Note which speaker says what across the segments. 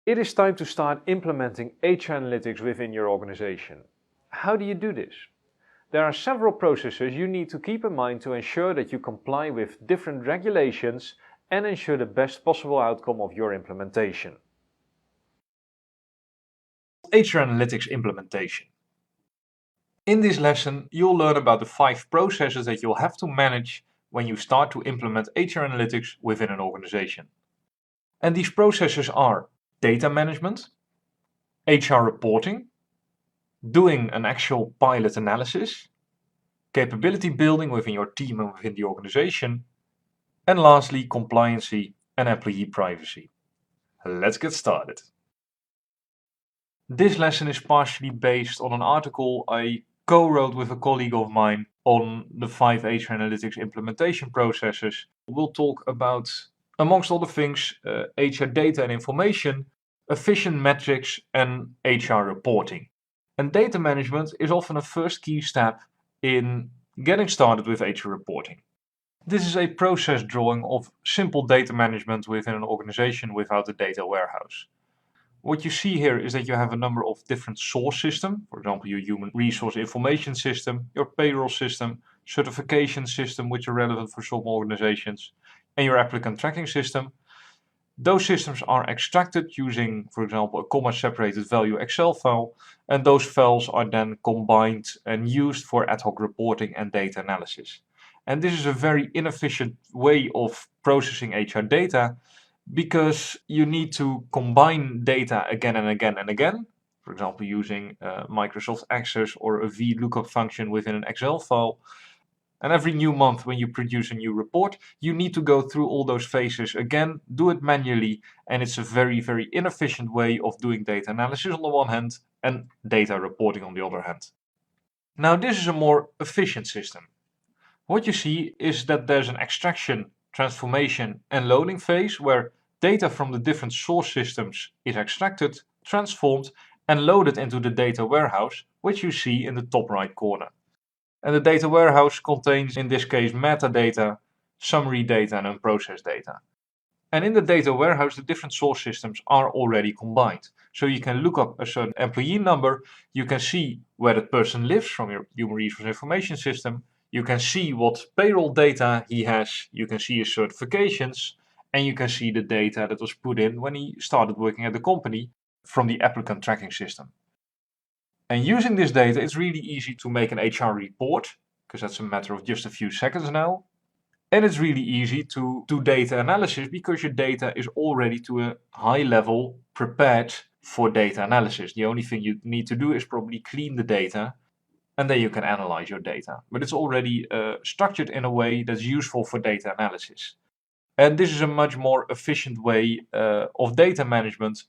Speaker 1: It is time to start implementing HR analytics within your organization. How do you do this? There are several processes you need to keep in mind to ensure that you comply with different regulations and ensure the best possible outcome of your implementation. HR analytics implementation. In this lesson, you'll learn about the 5 processes that you'll have to manage when you start to implement HR analytics within an organization. And these processes are data management, HR reporting, doing an actual pilot analysis, capability building within your team and within the organization, and lastly, compliancy and employee privacy. Let's get started. This lesson is partially based on an article I co-wrote with a colleague of mine on the 5 HR analytics implementation processes. We'll talk about, amongst other things, HR data and information, efficient metrics, and HR reporting. And data management is often a first key step in getting started with HR reporting. This is a process drawing of simple data management within an organization without a data warehouse. What you see here is that you have a number of different source systems, for example, your human resource information system, your payroll system, certification system, which are relevant for some organizations, and your applicant tracking system. Those systems are extracted using, for example, a comma-separated value Excel file, and those files are then combined and used for ad hoc reporting and data analysis. And this is a very inefficient way of processing HR data because you need to combine data again and again and again, for example, using Microsoft Access or a VLOOKUP function within an Excel file. And every new month when you produce a new report, you need to go through all those phases again, do it manually, and it's a very, very inefficient way of doing data analysis on the one hand and data reporting on the other hand. Now, this is a more efficient system. What you see is that there's an extraction, transformation, and loading phase where data from the different source systems is extracted, transformed, and loaded into the data warehouse, which you see in the top right corner. And the data warehouse contains, in this case, metadata, summary data, and unprocessed data. And in the data warehouse, the different source systems are already combined. So you can look up a certain employee number, you can see where that person lives from your human resource information system, you can see what payroll data he has, you can see his certifications, and you can see the data that was put in when he started working at the company from the applicant tracking system. And using this data, it's really easy to make an HR report, because that's a matter of just a few seconds now. And it's really easy to do data analysis because your data is already to a high level prepared for data analysis. The only thing you need to do is probably clean the data, and then you can analyze your data. But it's already structured in a way that's useful for data analysis. And this is a much more efficient way of data management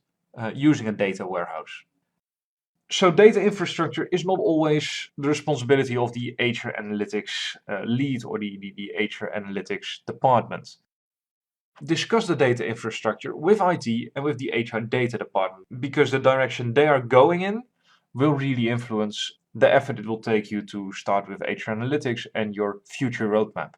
Speaker 1: using a data warehouse. So data infrastructure is not always the responsibility of the HR analytics lead or the HR analytics department. Discuss the data infrastructure with IT and with the HR data department, because the direction they are going in will really influence the effort it will take you to start with HR analytics and your future roadmap.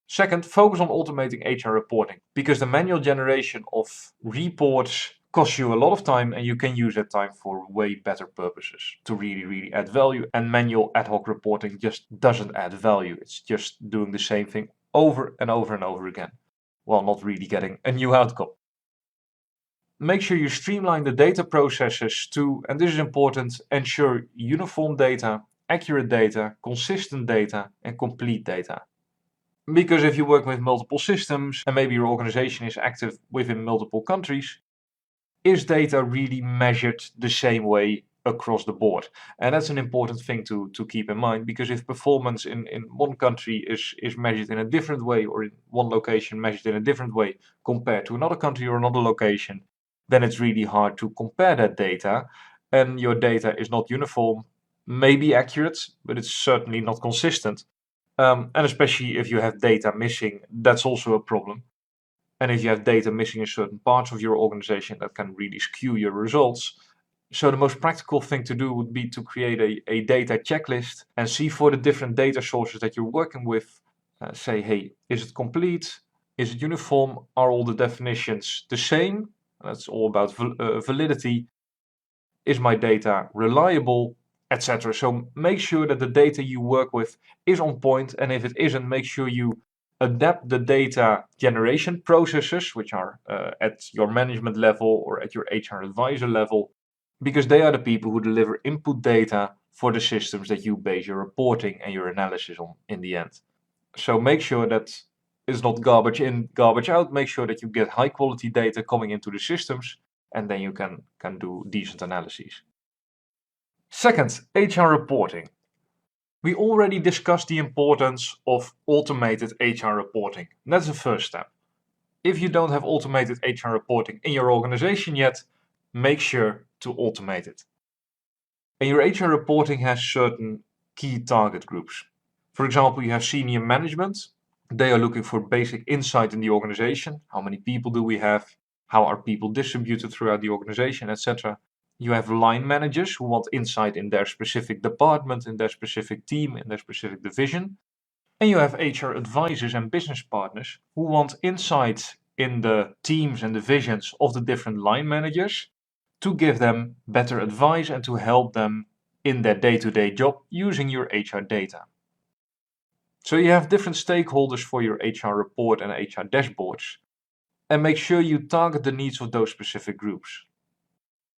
Speaker 1: Second, focus on automating HR reporting, because the manual generation of reports costs you a lot of time and you can use that time for way better purposes to really add value. And manual ad hoc reporting just doesn't add value. It's just doing the same thing over and over and over again, while not really getting a new outcome. Make sure you streamline the data processes to, and this is important, ensure uniform data, accurate data, consistent data, and complete data. Because if you work with multiple systems and maybe your organization is active within multiple countries, is data really measured the same way across the board? And that's an important thing to keep in mind, because if performance in one country is measured in a different way, or in one location measured in a different way compared to another country or another location, then it's really hard to compare that data, and your data is not uniform, maybe accurate, but it's certainly not consistent. And especially if you have data missing, that's also a problem. And if you have data missing in certain parts of your organization, that can really skew your results. So the most practical thing to do would be to create a data checklist and see for the different data sources that you're working with, say, hey, is it complete? Is it uniform? Are all the definitions the same? That's all about validity. Is my data reliable, etc. So make sure that the data you work with is on point, and if it isn't, make sure you adapt the data generation processes, which are at your management level or at your HR advisor level, because they are the people who deliver input data for the systems that you base your reporting and your analysis on in the end. So make sure that it's not garbage in, garbage out. Make sure that you get high quality data coming into the systems, and then you can do decent analyses. Second, HR reporting. We already discussed the importance of automated HR reporting. That's the first step. If you don't have automated HR reporting in your organization yet, make sure to automate it. And your HR reporting has certain key target groups. For example, you have senior management. They are looking for basic insight in the organization. How many people do we have? How are people distributed throughout the organization, etc. You have line managers who want insight in their specific department, in their specific team, in their specific division. And you have HR advisors and business partners who want insights in the teams and divisions of the different line managers to give them better advice and to help them in their day-to-day job using your HR data. So you have different stakeholders for your HR report and HR dashboards, and make sure you target the needs of those specific groups.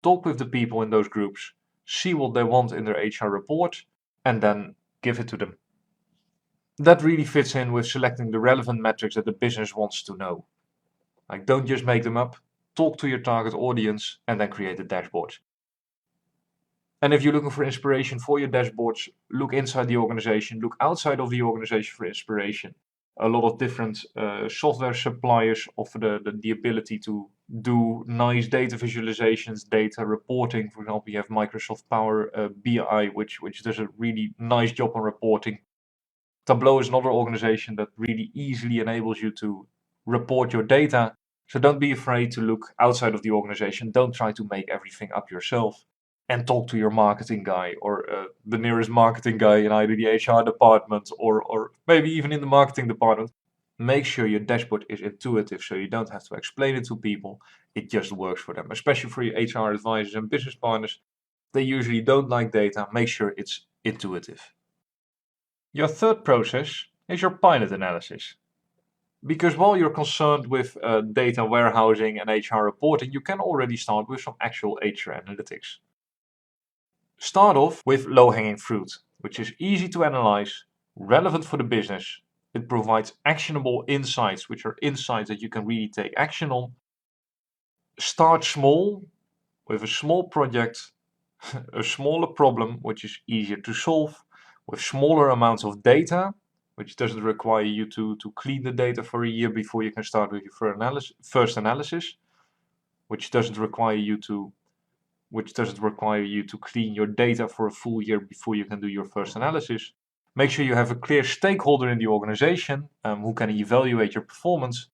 Speaker 1: Talk with the people in those groups, see what they want in their HR report, and then give it to them. That really fits in with selecting the relevant metrics that the business wants to know. Like, don't just make them up, talk to your target audience, and then create the dashboards. And if you're looking for inspiration for your dashboards, look inside the organization, look outside of the organization for inspiration. A lot of different software suppliers offer the ability to do nice data visualizations, data reporting. For example, you have Microsoft Power BI, which does a really nice job on reporting. Tableau is another organization that really easily enables you to report your data. So don't be afraid to look outside of the organization. Don't try to make everything up yourself. And talk to your marketing guy or the nearest marketing guy in either the HR department or maybe even in the marketing department. Make sure your dashboard is intuitive so you don't have to explain it to people. It just works for them, especially for your HR advisors and business partners. They usually don't like data. Make sure it's intuitive. Your third process is your pilot analysis. Because while you're concerned with data warehousing and HR reporting, you can already start with some actual HR analytics. Start off with low-hanging fruit, which is easy to analyze, relevant for the business. It provides actionable insights, which are insights that you can really take action on. Start small with a small project, a smaller problem, which is easier to solve, with smaller amounts of data, which doesn't require you to clean the data for a year before you can start with your first analysis, which doesn't require you to clean your data for a full year before you can do your first analysis. Make sure you have a clear stakeholder in the organization who can evaluate your performance,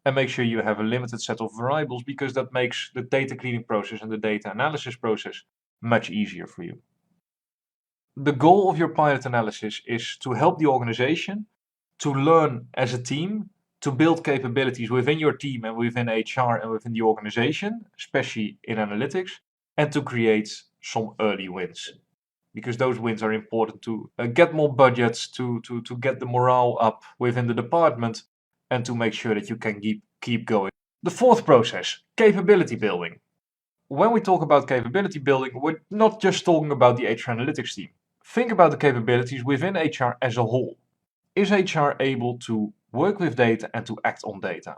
Speaker 1: and make sure you have a limited set of variables, because that makes the data cleaning process and the data analysis process much easier for you. The goal of your pilot analysis is to help the organization to learn as a team, to build capabilities within your team and within HR and within the organization, especially in analytics, and to create some early wins. Because those wins are important to get more budgets, to get the morale up within the department, and to make sure that you can keep going. The fourth process, capability building. When we talk about capability building, we're not just talking about the HR analytics team. Think about the capabilities within HR as a whole. Is HR able to work with data and to act on data?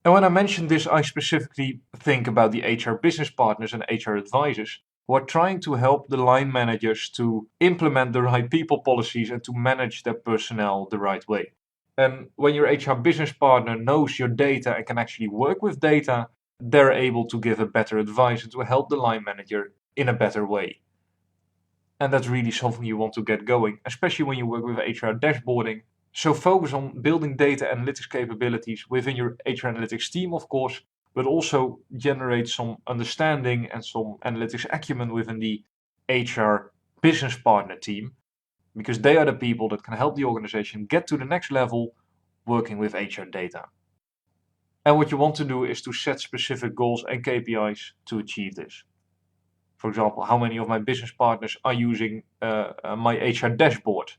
Speaker 1: And when I mention this, I specifically think about the HR business partners and HR advisors who are trying to help the line managers to implement the right people policies and to manage their personnel the right way. And when your HR business partner knows your data and can actually work with data, they're able to give a better advice and to help the line manager in a better way. And that's really something you want to get going, especially when you work with HR dashboarding. So focus on building data analytics capabilities within your HR analytics team, of course, but also generate some understanding and some analytics acumen within the HR business partner team, because they are the people that can help the organization get to the next level working with HR data. And what you want to do is to set specific goals and KPIs to achieve this. For example, how many of my business partners are using my HR dashboard?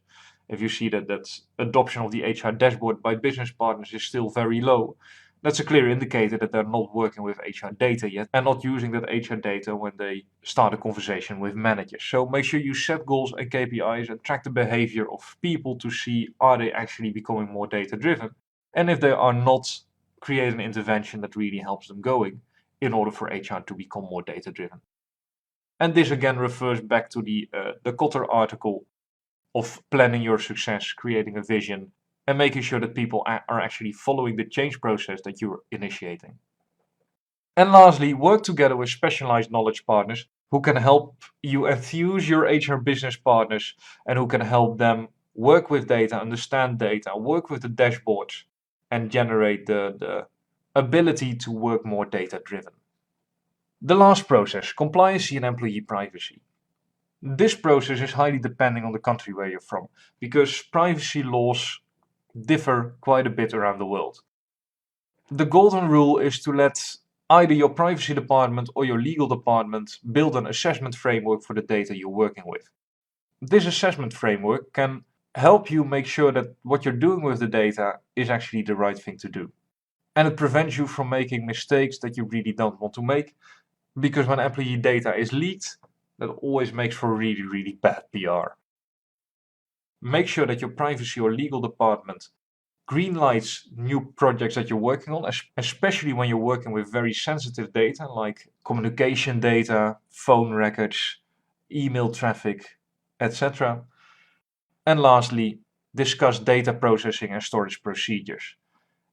Speaker 1: If you see that adoption of the HR dashboard by business partners is still very low, that's a clear indicator that they're not working with HR data yet and not using that HR data when they start a conversation with managers. So make sure you set goals and KPIs and track the behavior of people to see, are they actually becoming more data driven? And if they are not, create an intervention that really helps them going in order for HR to become more data driven. And this again refers back to the Kotter article of planning your success, creating a vision, and making sure that people are actually following the change process that you're initiating. And lastly, work together with specialized knowledge partners who can help you enthuse your HR business partners and who can help them work with data, understand data, work with the dashboards, and generate the ability to work more data driven. The last process, compliancy and employee privacy. This process is highly depending on the country where you're from, because privacy laws differ quite a bit around the world. The golden rule is to let either your privacy department or your legal department build an assessment framework for the data you're working with. This assessment framework can help you make sure that what you're doing with the data is actually the right thing to do. And it prevents you from making mistakes that you really don't want to make, because when employee data is leaked, that always makes for really, really bad PR. Make sure that your privacy or legal department greenlights new projects that you're working on, especially when you're working with very sensitive data like communication data, phone records, email traffic, etc. And lastly, discuss data processing and storage procedures.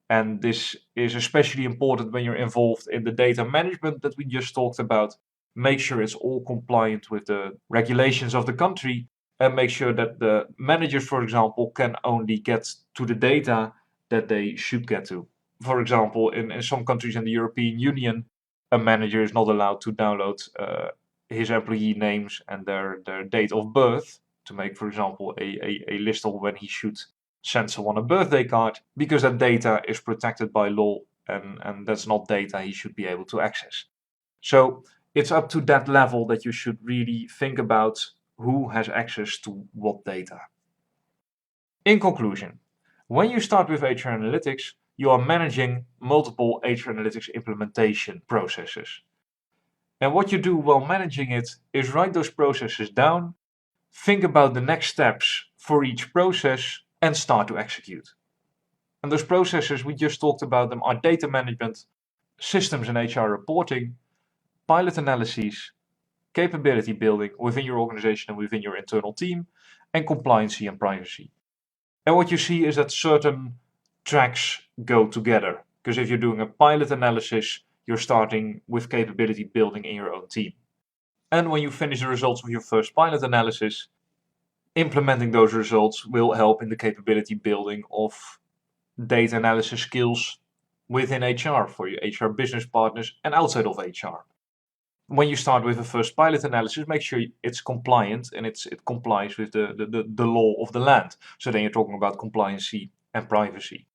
Speaker 1: And this is especially important when you're involved in the data management that we just talked about. Make sure it's all compliant with the regulations of the country, and make sure that the managers, for example, can only get to the data that they should get to. For example, in some countries in the European Union, a manager is not allowed to download his employee names and their date of birth to make, for example, a list of when he should send someone a birthday card, because that data is protected by law, and that's not data he should be able to access. So it's up to that level that you should really think about who has access to what data. In conclusion, when you start with HR Analytics, you are managing multiple HR Analytics implementation processes. And what you do while managing it is write those processes down, think about the next steps for each process, and start to execute. And those processes, we just talked about them, are data management, systems and HR reporting, pilot analyses, capability building within your organization and within your internal team, and compliancy and privacy. And what you see is that certain tracks go together. Because if you're doing a pilot analysis, you're starting with capability building in your own team. And when you finish the results of your first pilot analysis, implementing those results will help in the capability building of data analysis skills within HR for your HR business partners and outside of HR. When you start with a first pilot analysis, make sure it's compliant and it complies with the law of the land. So then you're talking about compliancy and privacy.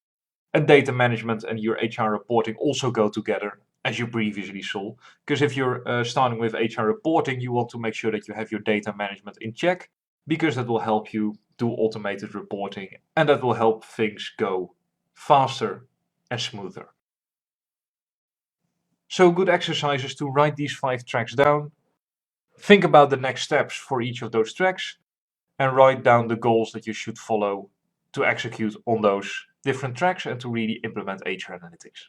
Speaker 1: And data management and your HR reporting also go together, as you previously saw. Because if you're starting with HR reporting, you want to make sure that you have your data management in check, because that will help you do automated reporting and that will help things go faster and smoother. So good exercise is to write these 5 tracks down, think about the next steps for each of those tracks, and write down the goals that you should follow to execute on those different tracks and to really implement HR Analytics.